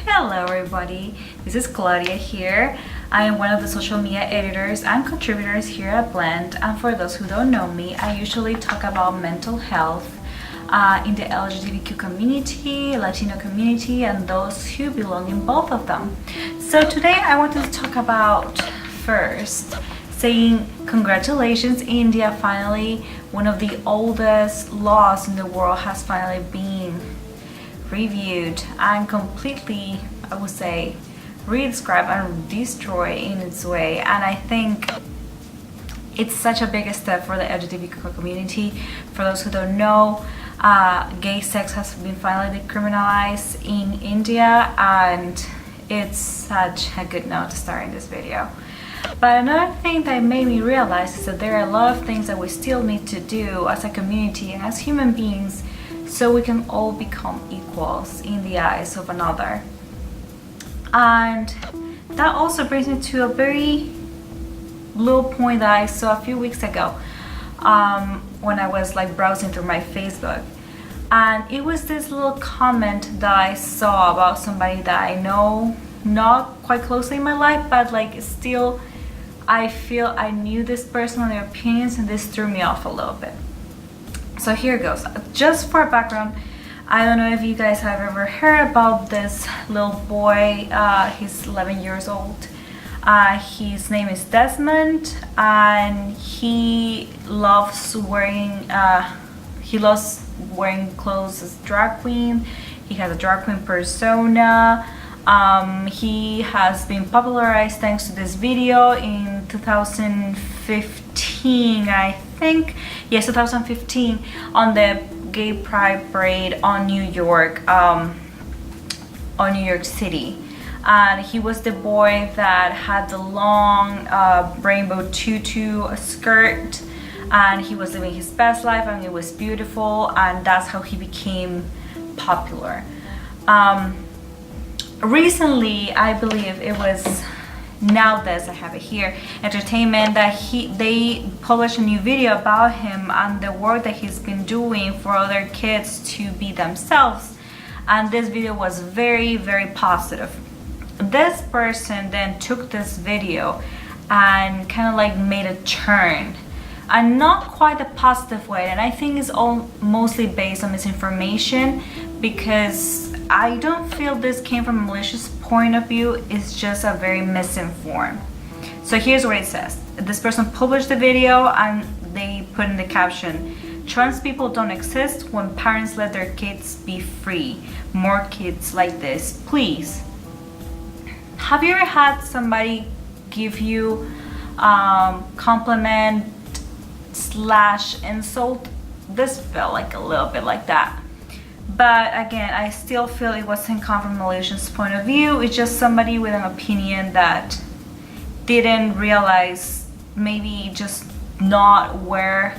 Hello everybody, this is Claudia here. I am one of the social media editors and contributors here at Blend, and for those who don't know me, I usually talk about mental health in the LGBTQ community, Latino community, and those who belong in both of them. So today I wanted to talk about first saying congratulations, India. Finally, one of the oldest laws in the world has finally been reviewed and completely, I would say, re-described and destroyed in its way. And I think it's such a big step for the LGBTQ community. For those who don't know, gay sex has been finally decriminalized in India, and it's such a good note to start in this video. But another thing that made me realize is that there are a lot of things that we still need to do as a community and as human beings so we can all become equals in the eyes of another. And that also brings me to a very little point that I saw a few weeks ago when I was like browsing through my Facebook. And it was this little comment that I saw about somebody that I know not quite closely in my life, but like still I feel I knew this person and their opinions, and this threw me off a little bit. So here it goes. Just for background, I don't know if you guys have ever heard about this little boy. He's 11 years old. His name is Desmond, and he loves wearing clothes as drag queen. He has a drag queen persona. He has been popularized thanks to this video in 2015, I think. Yes, 2015, on the Gay Pride Parade on New York City. And he was the boy that had the long rainbow tutu skirt, and he was living his best life, and it was beautiful, and that's how he became popular. Recently, I believe it was Now This, I have it here, Entertainment, that they published a new video about him and the work that he's been doing for other kids to be themselves, and this video was very, very positive. This person then took this video and kind of like made a turn, and not quite a positive way, and I think it's all mostly based on misinformation, because I don't feel this came from a malicious point of view. It's just a very misinformed. So here's what it says. This person published the video and they put in the caption, "Trans people don't exist when parents let their kids be free. More kids like this, please." Have you ever had somebody give you compliment / insult? This felt like a little bit like that. But again, I still feel it wasn't come from a malicious point of view. It's just somebody with an opinion that didn't realize maybe just not where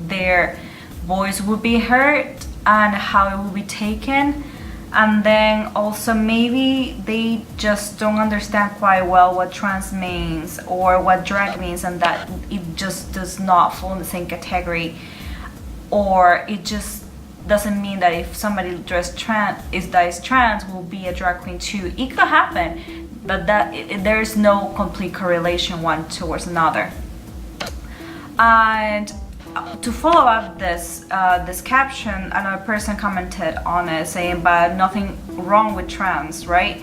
their voice would be heard and how it would be taken. And then also maybe they just don't understand quite well what trans means or what drag means, and that it just does not fall in the same category, or it just doesn't mean that if somebody dressed trans is trans will be a drag queen too. It could happen, but there is no complete correlation one towards another. And to follow up this caption, another person commented on it saying, "But nothing wrong with trans, right?"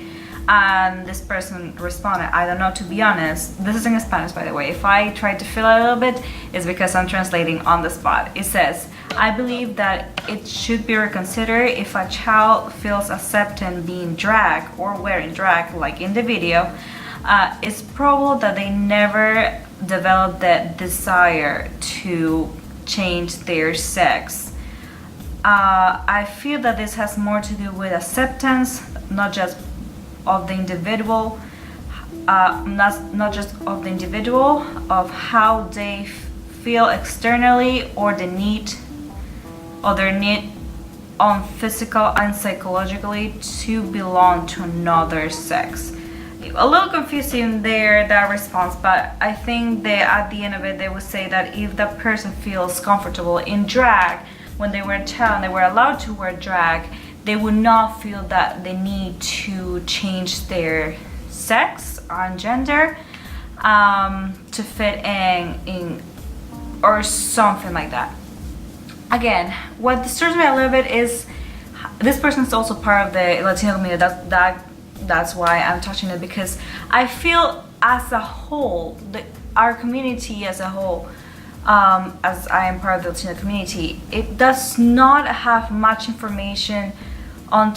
And this person responded, "I don't know, to be honest." This is in Spanish, by the way. If I try to fill it a little bit, it's because I'm translating on the spot. It says, "I believe that it should be reconsidered if a child feels accepted being drag or wearing drag, like in the video. It's probable that they never developed the desire to change their sex. I feel that this has more to do with acceptance, not just of the individual, not just of the individual, of how they feel externally, or their need on physical and psychologically to belong to another sex." A little confusing there, that response, but I think that at the end of it they would say that if the person feels comfortable in drag when they were a child and they were allowed to wear drag, they would not feel that they need to change their sex or gender to fit in or something like that. Again, what disturbs me a little bit is this person is also part of the Latino community. That's why I'm touching it, because I feel as a whole, our community as a whole, as I am part of the Latino community, it does not have much information on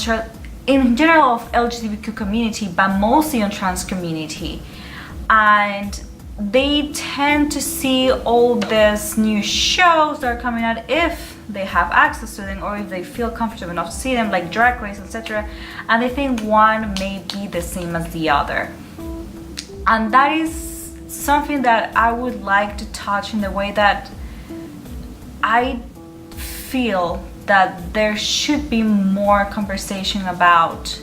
in general of LGBTQ community, but mostly on trans community. And they tend to see all these new shows that are coming out if they have access to them, or if they feel comfortable enough to see them, like Drag Race, etc. And they think one may be the same as the other. And that is something that I would like to touch in the way that I feel that there should be more conversation about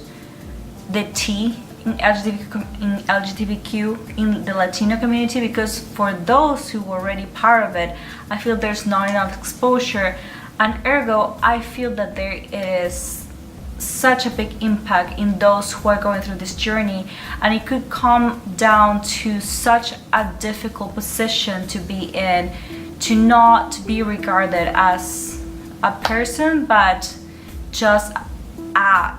the T in LGBTQ in the Latino community, because for those who are already part of it, I feel there's not enough exposure, and ergo I feel that there is such a big impact in those who are going through this journey, and it could come down to such a difficult position to be in, to not be regarded as a person but just a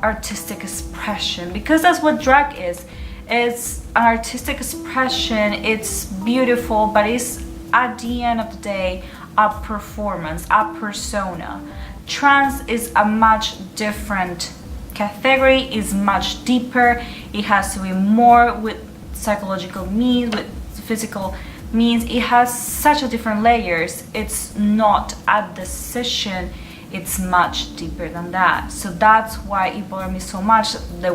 artistic expression, because that's what drag is. It's an artistic expression, it's beautiful, but it's at the end of the day a performance, a persona. Trans is a much different category, is much deeper. It has to be more with psychological means, with physical means. It has such a different layers. It's not a decision, it's much deeper than that. So that's why it bothered me so much. The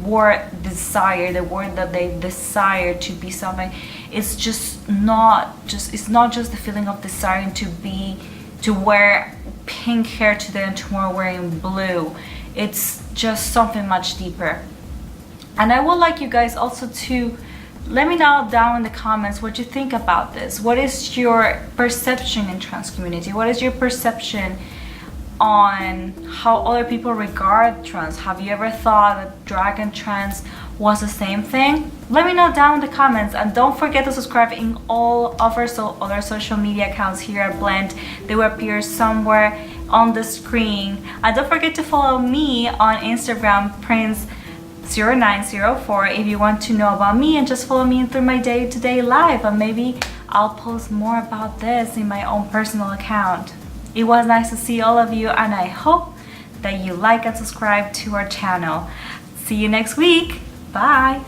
word desire, the word that they desire to be something, it's it's not just the feeling of desiring to wear pink hair today and tomorrow wearing blue. It's just something much deeper. And I would like you guys also to let me know down in the comments what you think about this. What is your perception in trans community? What is your perception on how other people regard trans? Have you ever thought that drag and trans was the same thing? Let me know down in the comments, and don't forget to subscribe in all of our other social media accounts here at Blend. They will appear somewhere on the screen. And don't forget to follow me on Instagram, Prince0904, if you want to know about me and just follow me through my day-to-day life, and maybe I'll post more about this in my own personal account. It was nice to see all of you, and I hope that you like and subscribe to our channel. See you next week. Bye.